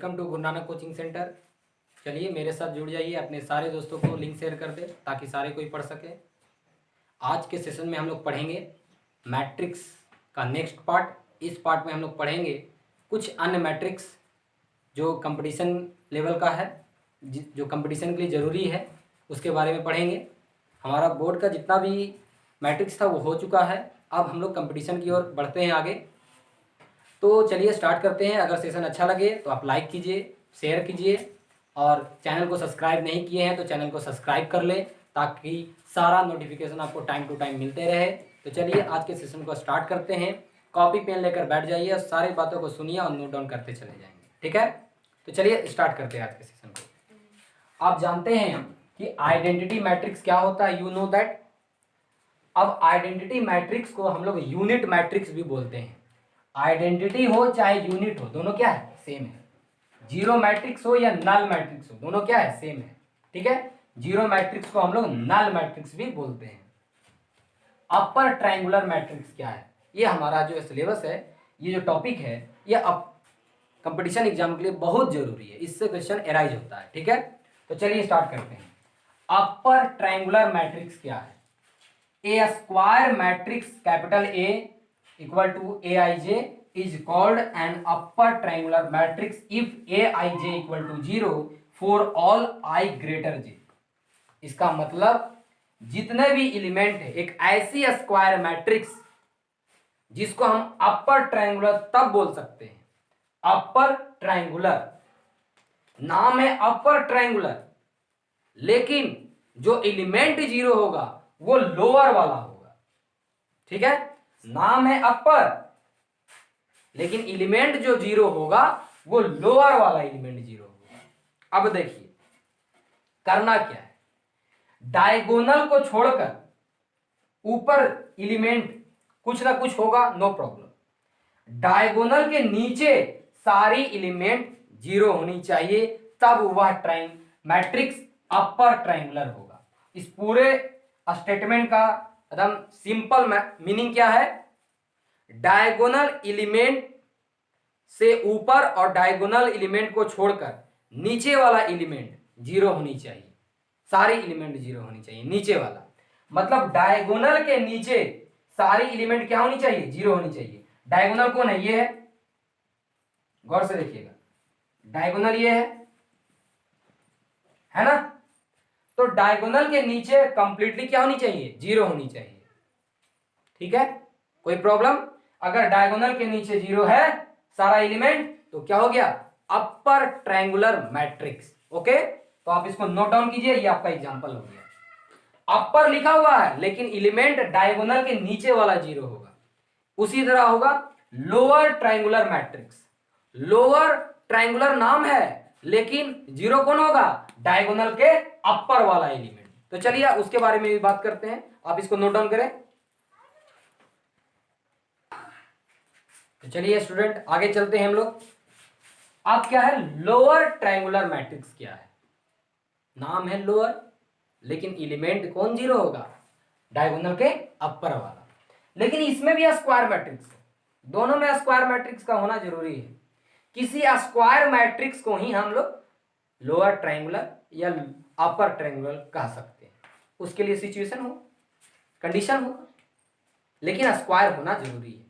Welcome to Guru Nanak coaching centre. चलिए मेरे साथ जुड़ जाइए, अपने सारे दोस्तों को लिंक शेयर कर दे ताकि सारे कोई पढ़ सके। आज के सेशन में हम लोग पढ़ेंगे मैट्रिक्स का नेक्स्ट पार्ट। इस पार्ट में हम लोग पढ़ेंगे कुछ अन्य मैट्रिक्स जो कंपटीशन लेवल का है, जो कंपटीशन के लिए ज़रूरी है, उसके बारे में पढ़ेंगे। हमारा बोर्ड का जितना भी मैट्रिक्स था वो हो चुका है। अब हम लोग कंपटीशन की ओर बढ़ते हैं आगे। तो चलिए स्टार्ट करते हैं। अगर सेशन अच्छा लगे तो आप लाइक कीजिए, शेयर कीजिए और चैनल को सब्सक्राइब नहीं किए हैं तो चैनल को सब्सक्राइब कर लें ताकि सारा नोटिफिकेशन आपको टाइम टू टाइम मिलते रहे। तो चलिए आज के सेशन को स्टार्ट करते हैं। कॉपी पेन लेकर बैठ जाइए और सारी बातों को सुनिए और नोट डाउन करते चले जाएंगे, ठीक है। तो चलिए स्टार्ट करते हैं आज के सेशन को। आप जानते हैं कि आइडेंटिटी मैट्रिक्स क्या होता है, यू नो दैट। अब आइडेंटिटी मैट्रिक्स को हम लोग यूनिट मैट्रिक्स भी बोलते हैं। आइडेंटिटी हो चाहे यूनिट हो, दोनों क्या है, सेम है। जीरो मैट्रिक्स हो या नल मैट्रिक्स हो, दोनों क्या है, सेम है, ठीक है। जीरो मैट्रिक्स को हम लोग नल मैट्रिक्स भी बोलते हैं। अपर ट्रायंगुलर मैट्रिक्स क्या है, ये हमारा जो सिलेबस है, ये जो टॉपिक है, ये अब कंपटीशन एग्जाम के लिए बहुत जरूरी है। इससे क्वेश्चन एराइज होता है, ठीक है। तो चलिए स्टार्ट करते हैं। अपर ट्रायंगुलर मैट्रिक्स क्या है? A square matrix capital A equal to aij is called an upper triangular matrix if aij equal to 0 for all I greater j। इसका मतलब जितने भी एलिमेंट है, एक ऐसी स्क्वायर मैट्रिक्स जिसको हम अपर ट्रायंगुलर तब बोल सकते हैं। अपर ट्रायंगुलर नाम है अपर ट्रायंगुलर, लेकिन जो एलिमेंट 0 होगा वो लोअर वाला होगा, ठीक है। नाम है अपर, लेकिन एलिमेंट जो 0 होगा वो लोअर वाला एलिमेंट 0 होगा। अब देखिए करना क्या है, डायगोनल को छोड़कर ऊपर एलिमेंट कुछ ना कुछ होगा, नो प्रॉब्लम। डायगोनल के नीचे सारी एलिमेंट 0 होनी चाहिए, तब वह मैट्रिक्स अपर ट्रायंगुलर होगा। इस पूरे स्टेटमेंट का एकदम सिंपल मीनिंग क्या है, डायगोनल एलिमेंट से ऊपर और डायगोनल एलिमेंट को छोड़कर नीचे वाला एलिमेंट 0 होनी चाहिए। सारी एलिमेंट 0 होनी चाहिए, नीचे वाला मतलब डायगोनल के नीचे सारी एलिमेंट क्या होनी चाहिए, 0 होनी चाहिए। डायगोनल कौन है, ये है, गौर से देखिएगा, डायगोनल ये है ना। तो डायगोनल के नीचे कंप्लीटली क्या होनी चाहिए, 0 होनी चाहिए, ठीक है। कोई प्रॉब्लम? अगर डायगोनल के नीचे 0 है सारा एलिमेंट तो क्या हो गया, अपर ट्रायंगुलर मैट्रिक्स। ओके, तो आप इसको नोट डाउन कीजिए, ये आपका एग्जांपल हो गया। अपर लिखा हुआ है लेकिन एलिमेंट डायगोनल के नीचे वाला 0 होगा। उसी तरह होगा lower triangular matrix. Lower triangular नाम है लेकिन 0 कौन होगा, डायगोनल के अपर वाला एलिमेंट। तो चलिए उसके बारे में भी बात करते हैं, आप इसको नोट डाउन करें। तो चलिए स्टूडेंट आगे चलते हैं हम लोग। अब क्या है, लोअर ट्रायंगुलर मैट्रिक्स क्या है? नाम है लोअर, लेकिन एलिमेंट कौन 0 होगा, डायगोनल के अपर वाला। लेकिन इसमें भी स्क्वायर मैट्रिक्स है, दोनों में स्क्वायर मैट्रिक्स का होना जरूरी है। किसी स्क्वायर मैट्रिक्स को ही हम लोग लोअर ट्रायंगुलर या अपर ट्रायंगुलर कह सकते हैं। उसके लिए सिचुएशन हो, कंडीशन हो, लेकिन स्क्वायर होना जरूरी है।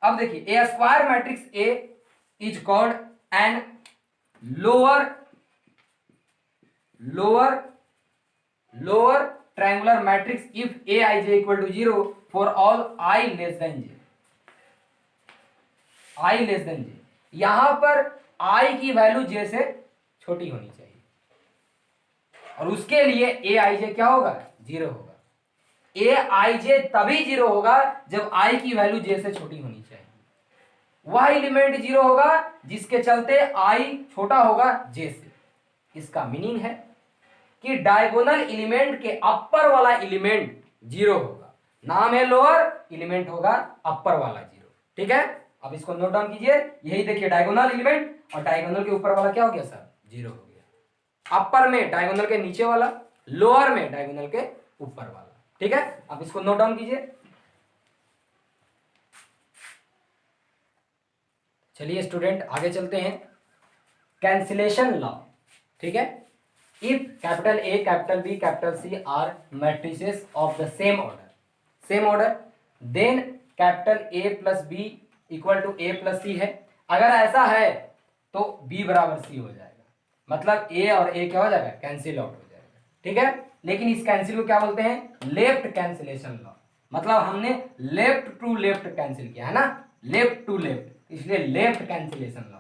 अब देखिए a square matrix A is called an lower triangular matrix if A I J equal to 0 for all I less than J. I less than J, यहां पर आई की वैल्यू जे से छोटी होनी चाहिए और उसके लिए ए आई जे क्या होगा, 0 होगा। ए आई जे तभी 0 होगा जब आई की वैल्यू जे से छोटी होनी चाहिए। वह एलिमेंट 0 होगा जिसके चलते आई छोटा होगा जे से। इसका मीनिंग है कि डायगोनल एलिमेंट के अपर वाला एलिमेंट 0 होगा। नाम है लोअर, एलिमेंट होगा अपर वाला 0, ठीक है। अब इसको नोट डाउन कीजिए, यही देखिए डायगोनल एलिमेंट और डायगोनल के ऊपर वाला क्या हो गया सर, 0 हो गया। अपर में डायगोनल के नीचे वाला, लोअर में डायगोनल के ऊपर वाला, ठीक है। अब इसको नोट डाउन कीजिए। चलिए स्टूडेंट आगे चलते हैं। कैंसिलेशन लॉ, ठीक है। If capital A, capital B, capital C are matrices of the same order then capital A plus B equal to A plus C है। अगर ऐसा है तो बी बराबर सी हो जाएगा, मतलब ए और ए क्या हो जाएगा, कैंसिल आउट हो जाएगा, ठीक है। लेकिन इस कैंसिल को क्या बोलते हैं, लेफ्ट कैंसिलेशन लॉ, मतलब हमने लेफ्ट टू लेफ्ट कैंसिल किया है ना, लेफ्ट टू लेफ्ट, इसलिए लेफ्ट कैंसिलेशन लॉ,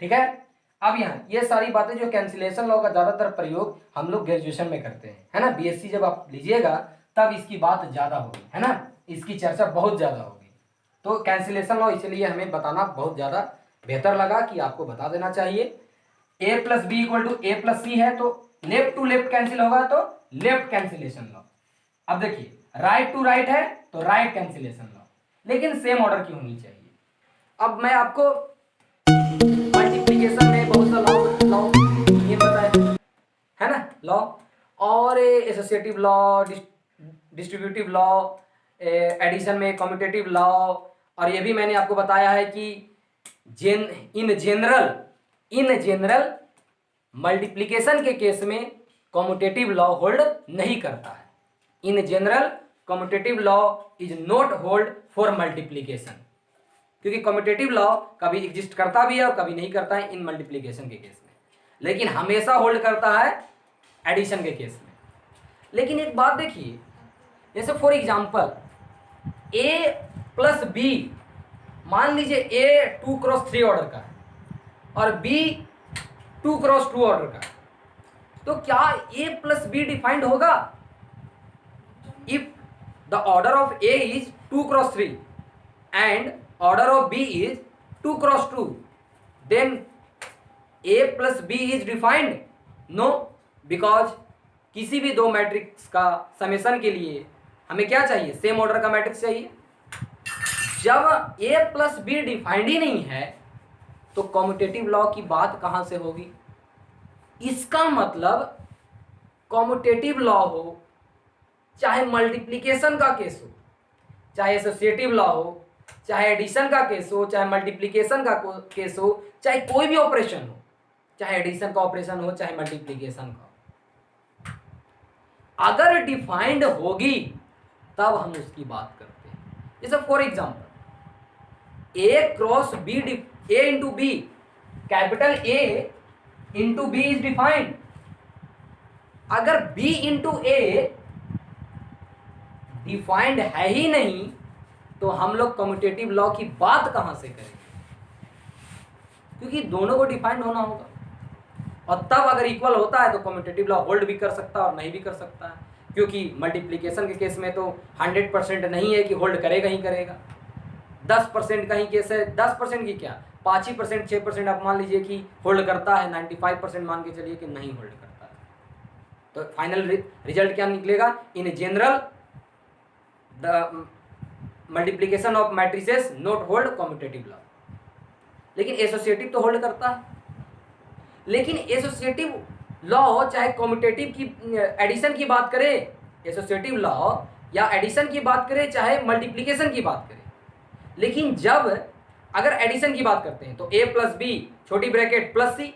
ठीक है। अब यहाँ ये सारी बातें जो कैंसिलेशन लॉ का ज्यादातर प्रयोग हम लोग ग्रेजुएशन में करते हैं, है ना। बीएससी जब आप लीजिएगा तब इसकी बात ज्यादा होगी, है ना, इसकी चर्चा बहुत ज्यादा होगी। तो कैंसिलेशन लॉ इसलिए हमें बताना बहुत ज्यादा बेहतर लगा कि आपको बता देना चाहिए। A plus B equal to A plus C है, तो लेफ्ट टू लेफ्ट कैंसिल होगा तो लेफ्ट कैंसिलेशन लॉ। अब देखिए राइट टू राइट है तो राइट कैंसिलेशन लॉ, लेकिन सेम ऑर्डर की होनी चाहिए। अब मैं आपको मल्टीप्लिकेशन में बहुत सा लॉ ये बताया है ना, लॉ और associative law, distributive law, addition में कम्यूटेटिव लॉ, और ये भी मैंने आपको बताया है कि इन जनरल मल्टीप्लिकेशन के केस में कम्यूटेटिव लॉ होल्ड नहीं करता है। In general commutative law is not hold for multiplication, क्योंकि कम्यूटेटिव लॉ कभी एग्जिस्ट करता भी है और कभी नहीं करता है इन मल्टीप्लिकेशन के केस में, लेकिन हमेशा होल्ड करता है एडिशन के केस में। लेकिन एक बात देखिए, जैसे for example a plus b, मान लीजिए ए 2x3 ऑर्डर का है और बी 2x2 ऑर्डर का है, तो क्या ए प्लस बी डिफाइंड होगा? If the order of a is 2x3 and order of b is 2x2, then a plus b is defined? No, because किसी भी दो मैट्रिक्स का समेशन के लिए हमें क्या चाहिए, सेम ऑर्डर का मैट्रिक्स चाहिए। जब ए प्लस बी डिफाइंड ही नहीं है तो कम्यूटेटिव लॉ की बात कहां से होगी? इसका मतलब कम्यूटेटिव लॉ हो, चाहे मल्टीप्लिकेशन का केस हो, चाहे एसोसिएटिव लॉ हो, चाहे एडिशन का केस हो, चाहे मल्टीप्लिकेशन का केस हो, चाहे कोई भी ऑपरेशन हो, चाहे एडिशन का ऑपरेशन हो, चाहे मल्टीप्लिकेशन का, अगर डिफाइंड होगी तब हम उसकी बात करते हैं। जैसे for example a cross b, a into b, capital a into b is defined. अगर बी इंटू ए डिफाइंड है ही नहीं तो हम लोग कम्यूटेटिव लॉ की बात कहां से करेंगे? क्योंकि दोनों को डिफाइंड होना होगा, और तब अगर इक्वल होता है तो कम्यूटेटिव लॉ होल्ड भी कर सकता है और नहीं भी कर सकता है, क्योंकि मल्टीप्लिकेशन के केस में तो 100% नहीं है कि होल्ड करेगा ही करेगा। 10% का ही केस है, 10% की क्या, 5% 6% आप मान लीजिए कि होल्ड करता है, 95% मान के चलिए कि नहीं होल्ड करता है। तो फाइनल रिजल्ट क्या निकलेगा? In general the multiplication of matrices not hold commutative law. लेकिन एसोसिएटिव तो होल्ड करता है। लेकिन एसोसिएटिव लॉ चाहे कम्यूटेटिव की एडिशन की बात करें, एसोसिएटिव लॉ या एडिशन की बात करें, चाहे मल्टीप्लिकेशन की बात करें, लेकिन जब अगर एडिशन की बात करते हैं तो ए प्लस बी छोटी ब्रैकेट प्लस सी,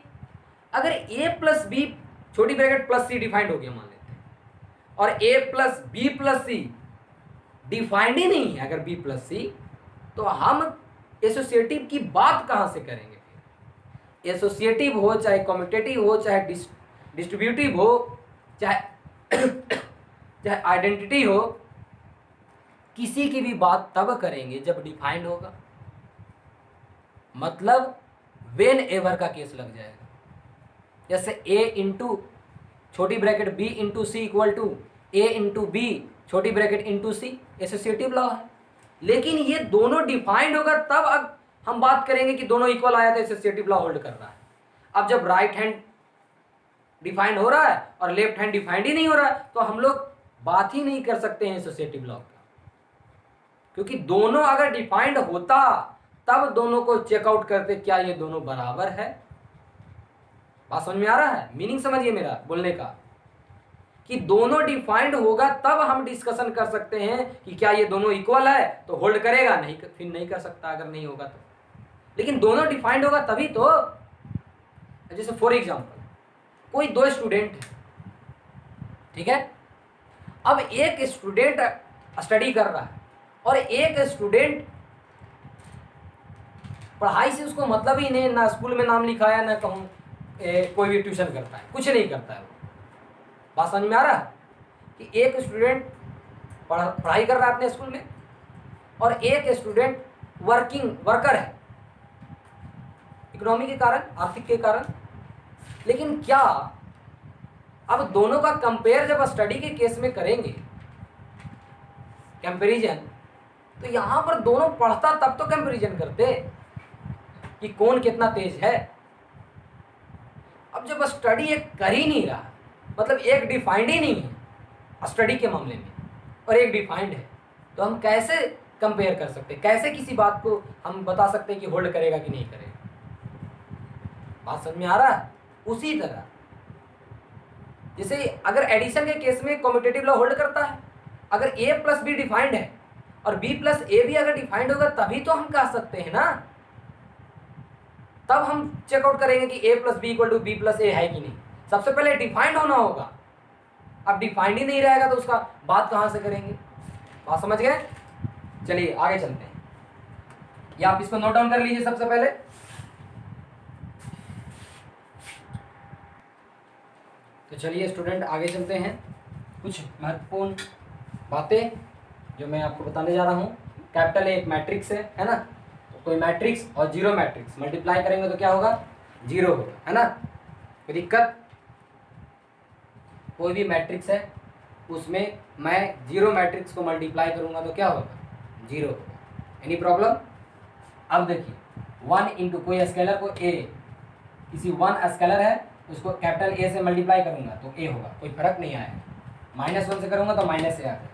अगर ए प्लस बी छोटी ब्रैकेट प्लस सी डिफाइंड हो गया मान लेते हैं, और ए प्लस बी प्लस सी डिफाइंड ही नहीं है अगर बी प्लस सी, तो हम एसोसिएटिव की बात कहां से करेंगे? फिर एसोसिएटिव हो चाहे कम्यूटेटिव हो, चाहे डिस्ट्रीब्यूटिव हो, चाहे आइडेंटिटी हो, किसी की भी बात तब करेंगे जब डिफाइंड होगा। मतलब वेन एवर का केस लग जाएगा। जैसे ए इंटू छोटी bracket b into c equal to a into b छोटी bracket into c, associative law है। लेकिन ये दोनों डिफाइंड होगा तब अब हम बात करेंगे कि दोनों इक्वल आया तो एसोसिएटिव लॉ होल्ड कर रहा है। अब जब राइट हैंड डिफाइंड हो रहा है और लेफ्ट हैंड डिफाइंड ही नहीं हो रहा है तो हम लोग बात ही नहीं कर सकते हैं एसोसिएटिव लॉ का, क्योंकि दोनों अगर डिफाइंड होता तब दोनों को चेकआउट करते क्या ये दोनों बराबर है। बात समझ में आ रहा है? मीनिंग समझिए मेरा बोलने का, कि दोनों डिफाइंड होगा तब हम डिस्कशन कर सकते हैं कि क्या ये दोनों इक्वल है तो होल्ड करेगा, नहीं फिर नहीं कर सकता अगर नहीं होगा तो। लेकिन दोनों डिफाइंड होगा तभी तो। जैसे फॉर एग्जांपल कोई दो स्टूडेंट है, ठीक है। अब एक स्टूडेंट स्टडी कर रहा है और एक स्टूडेंट पढ़ाई से उसको मतलब ही नहीं, ना स्कूल में नाम लिखाया, ना कहूँ कोई भी ट्यूशन करता है, कुछ नहीं करता है वो। बात समझ में आ रहा है कि एक स्टूडेंट पढ़ाई कर रहा है अपने स्कूल में और एक स्टूडेंट वर्कर है, इकोनॉमी के कारण, आर्थिक के कारण। लेकिन क्या अब दोनों का कंपेयर जब स्टडी के केस में करेंगे, कंपैरिजन, तो यहां पर दोनों पढ़ता तब तो कंपैरिजन करते कि कौन कितना तेज है। अब जब स्टडी एक कर ही नहीं रहा, मतलब एक डिफाइंड ही नहीं है स्टडी के मामले में और एक डिफाइंड है, तो हम कैसे कंपेयर कर सकते, कैसे किसी बात को हम बता सकते कि होल्ड करेगा कि नहीं करेगा। बात समझ में आ रहा है। उसी तरह जैसे अगर एडिशन के केस में कम्यूटेटिव लॉ होल्ड करता है, अगर a प्लस बी डिफाइंड है और b प्लस ए भी अगर डिफाइंड होगा तभी तो हम कह सकते हैं ना, तब हम चेकआउट करेंगे कि a plus B equal to B plus A है कि नहीं। सबसे पहले डिफाइंड होना होगा, अब डिफाइंड ही नहीं रहेगा तो उसका बात कहां से करेंगे। बात समझ गए। चलिए आगे चलते हैं, या आप इसको नोट डाउन कर लीजिए सबसे पहले। तो चलिए स्टूडेंट आगे चलते हैं, कुछ महत्वपूर्ण बातें जो मैं आपको बताने जा रहा हूँ। कैपिटल ए एक मैट्रिक्स है ना, तो कोई मैट्रिक्स और जीरो मैट्रिक्स मल्टीप्लाई करेंगे तो क्या होगा, जीरो होगा, है ना। कोई दिक्कत, कोई भी मैट्रिक्स है उसमें मैं जीरो मैट्रिक्स को मल्टीप्लाई करूंगा तो क्या होगा, जीरो होगा। Any problem. अब देखिए 1 इंटू कोई स्केलर को ए, किसी 1 स्केलर है उसको कैपिटल ए से मल्टीप्लाई करूंगा तो ए होगा, कोई फर्क नहीं आएगा। -1 से करूंगा तो माइनस ए आ गया।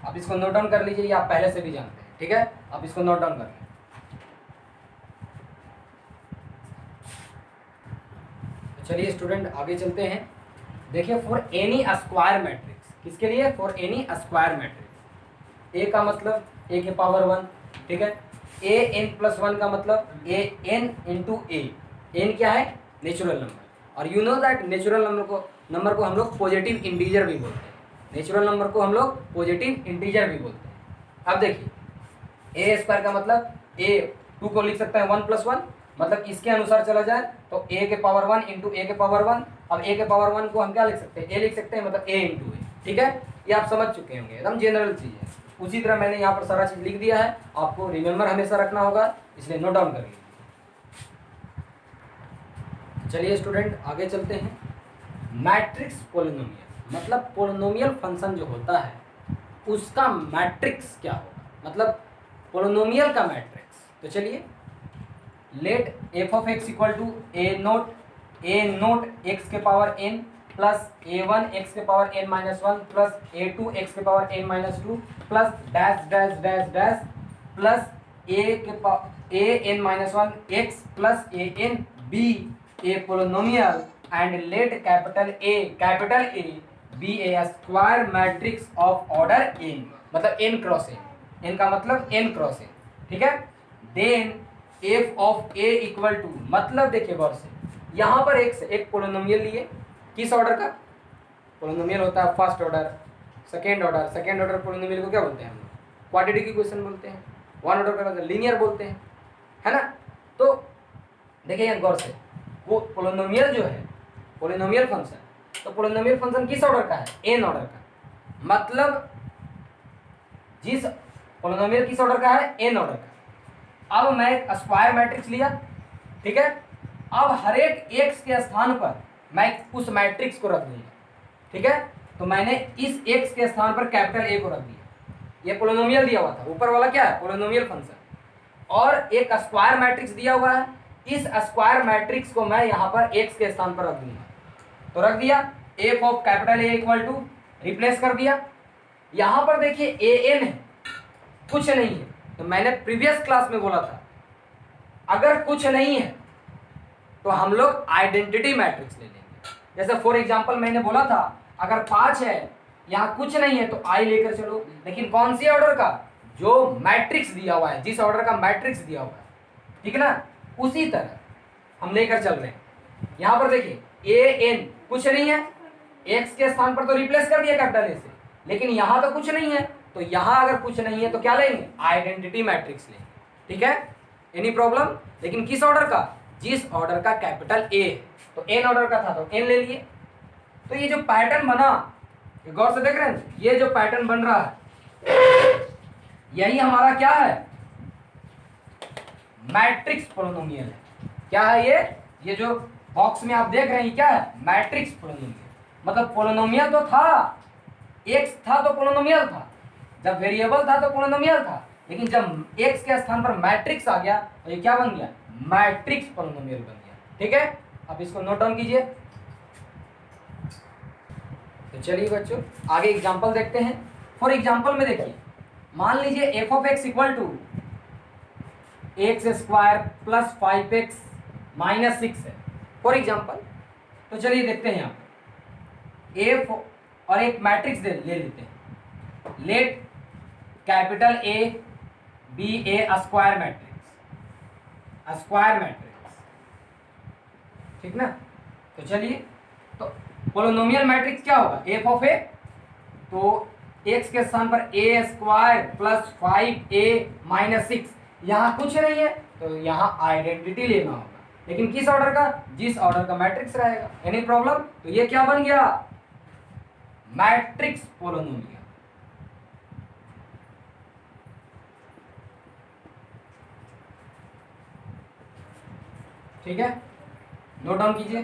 आप इसको नोट डाउन कर लीजिए, ये आप पहले से भी जानते हैं, ठीक है। आप इसको नोट डाउन कर लीजिए। तो चलिए स्टूडेंट आगे चलते हैं। देखिए फॉर एनी स्क्वायर मैट्रिक्स, किसके लिए, फॉर एनी स्क्वायर मैट्रिक्स। ए का मतलब ए के पावर 1, ठीक है। a n प्लस 1 का मतलब a n into A. n क्या है, नेचुरल नंबर, और you know that natural number को हम लोग पॉजिटिव इंटीजर भी बोलते हैं। नेचुरल नंबर को हम लोग पॉजिटिव इंटीजर भी बोलते हैं। अब देखिए ए स्क्वायर का मतलब a2 को लिख सकते हैं 1 प्लस 1, मतलब इसके अनुसार चला जाए तो a के पावर 1 इंटू ए के पावर 1। अब a के पावर 1 को हम क्या लिख सकते हैं, a लिख सकते हैं, मतलब a इंटू ए, ठीक है। ये आप समझ चुके होंगे, एकदम जनरल चीज़ है। उसी तरह मैंने यहाँ पर सारा चीज़ लिख दिया है, आपको रिमेंबर हमेशा रखना होगा, इसलिए नोट डाउन कर लीजिए। चलिए स्टूडेंट आगे चलते हैं। मैट्रिक्स पोलिनोमियल, मतलब पोलिनोमियल फंक्शन जो होता है उसका मैट्रिक्स क्या होगा, मतलब पोलिनोमियल का मैट्रिक्स। तो चलिए let F of x equal to A naught X के power n plus a1 X के power n minus 1 plus a2 X के power n minus 2 plus dash dash dash dash plus a n minus 1 X plus a n be a polynomial and let capital A be a square matrix of order n, मतलब n cross n का मतलब n cross n, ठीक है। then f of a equal to, मतलब देखिए गौर से, यहाँ पर एक पोलिनोमियल लिए, किस ऑर्डर का पोलिनोमियल होता है, first order, second order polynomial को क्या बोलते हैं हम लोग, क्वाड्रेटिक इक्वेशन बोलते हैं। वन ऑर्डर का लीनियर बोलते हैं, है ना। तो देखिए गौर से, वो पोलिनोमियल जो है, पोलिनोमियल फंक्शन, तो पोलिनोमियल फंक्शन किस ऑर्डर का है, एन ऑर्डर का, मतलब जिस पोलिनोमियल किस ऑर्डर का है, एन ऑर्डर का। अब मैं एक स्क्वायर मैट्रिक्स लिया, ठीक है। अब हर एक एक्स के स्थान पर मैं उस मैट्रिक्स को रख दूंगा, ठीक है। तो मैंने इस एक्स के स्थान पर कैपिटल ए को रख दिया, ये पोलिनोमियल दिया हुआ था, ऊपर वाला क्या है, पोलिनोमियल फंक्शन, और एक स्क्वायर मैट्रिक्स दिया हुआ है। इस स्क्वायर मैट्रिक्स को मैं यहाँ पर एक्स के स्थान पर रख दूंगा, तो रख दिया f of capital a equal to, replace कर दिया। यहाँ पर देखिए ए एन है, कुछ नहीं है, तो मैंने प्रीवियस क्लास में बोला था अगर कुछ नहीं है तो हम लोग आइडेंटिटी मैट्रिक्स ले लेंगे। जैसे फॉर एग्जांपल मैंने बोला था अगर 5 है, यहाँ कुछ नहीं है तो आई लेकर चलो, लेकिन कौन सी ऑर्डर का, जो मैट्रिक्स दिया हुआ है, जिस ऑर्डर का मैट्रिक्स दिया हुआ है, ठीक है ना, उसी तरह हम लेकर चल रहे हैं। यहां पर देखिए ए एन कुछ नहीं है, एक्स के स्थान पर तो रिप्लेस कर दिया कैपिटल ए से, लेकिन यहां तो कुछ नहीं है, तो यहां अगर कुछ नहीं है तो क्या लेंगे, आइडेंटिटी मैट्रिक्स लेंगे। ठीक है, एनी प्रॉब्लम? लेकिन किस ऑर्डर का, जिस ऑर्डर का कैपिटल ए, तो एन ऑर्डर का था तो एन ले लिए। तो ये जो पैटर्न बना, गौर से देख रहे हैं, ये जो पैटर्न बन रहा है यही हमारा क्या है, मैट्रिक्स पोलिनोमियल है। क्या है ये जो बॉक्स में आप देख रहे हैं क्या है, मैट्रिक्स पोलिनोमियल। मतलब पोलिनोमियल तो था, एक्स था तो पोलिनोमियल था, जब वेरिएबल था तो पोलिनोमियल था, लेकिन जब एक्स के स्थान पर मैट्रिक्स आ गया तो ये क्या बन गया, मैट्रिक्स पोलिनोमियल बन गया। ठीक है, अब इसको नोट डाउन कीजिए। तो चलिए बच्चों आगे एग्जांपल देखते हैं। फॉर एग्जांपल में देखिए, मान लीजिए f of x equal to x square plus 5x minus 6 है फॉर एग्जांपल। तो चलिए देखते हैं यहाँ एफ और एक मैट्रिक्स ले लेते हैं, let capital a b a square matrix, square matrix. ठीक ना, तो चलिए, तो पोलिनोमियल मैट्रिक्स क्या होगा, एफ ऑफ ए, तो एक्स के स्थान पर ए स्क्वायर प्लस 5a माइनस 6, यहाँ कुछ नहीं है तो यहाँ आइडेंटिटी लेना होगा, लेकिन किस ऑर्डर का, जिस ऑर्डर का मैट्रिक्स रहेगा। Any problem? तो ये क्या बन गया, मैट्रिक्स पोलिनोमियल। ठीक है, नोट डाउन कीजिए।